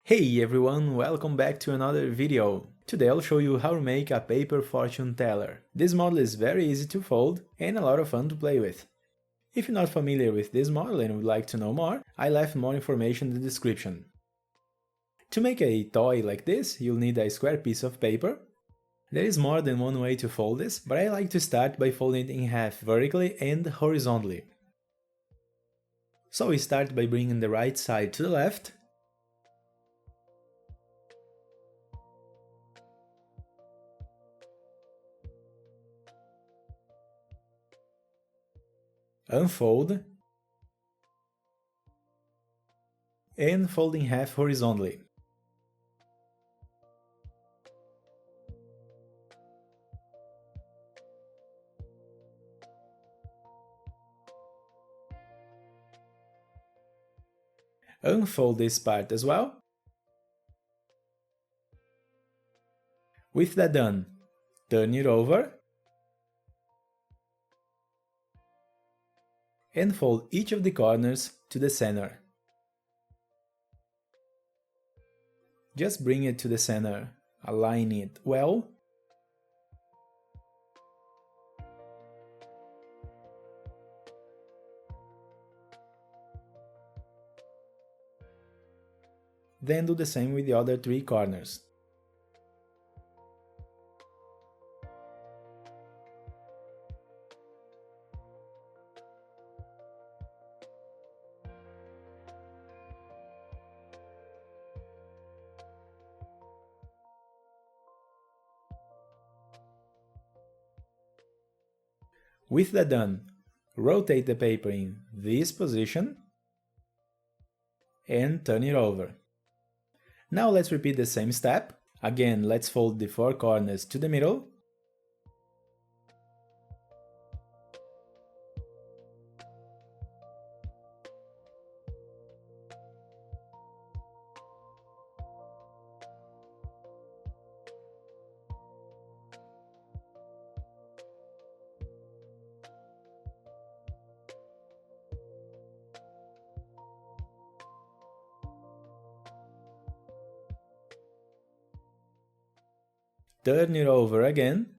Hey everyone, welcome back to another video. Today I'll show you how to make a paper fortune teller. This model is very easy to fold and a lot of fun to play with. If you're not familiar with this model and would like to know more, I left more information in the description. To make a toy like this, you'll need a square piece of paper. There is more than one way to fold this, but I like to start by folding it in half vertically and horizontally. So we start by bringing the right side to the left, unfold, and fold in half horizontally. Unfold this part as well. With that done, turn it over and fold each of the corners to the center. Just bring it to the center, align it well, then do the same with the other three corners. With that done, rotate the paper in this position and turn it over. Now let's repeat the same step. Again, let's fold the four corners to the middle. Turn it over again.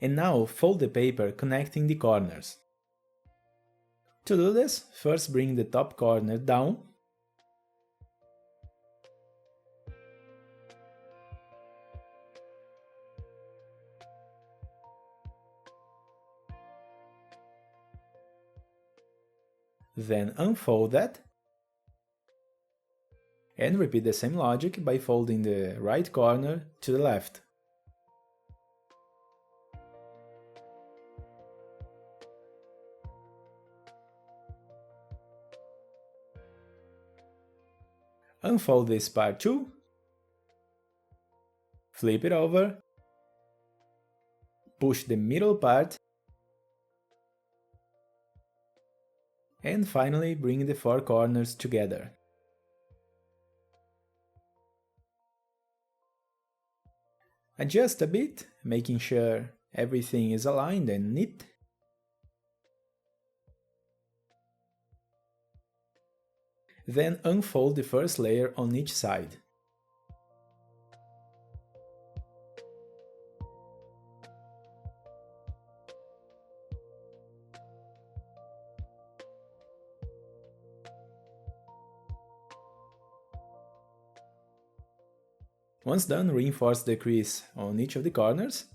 And now fold the paper connecting the corners. To do this, first bring the top corner down. Then unfold that. And repeat the same logic by folding the right corner to the left. Unfold this part too. Flip it over. Push the middle part. And finally bring the four corners together. Adjust a bit, making sure everything is aligned and neat. Then unfold the first layer on each side. Once done, reinforce the crease on each of the corners.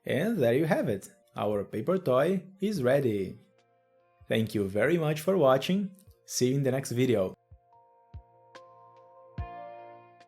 And there you have it! Our paper toy is ready! Thank you very much for watching, see you in the next video!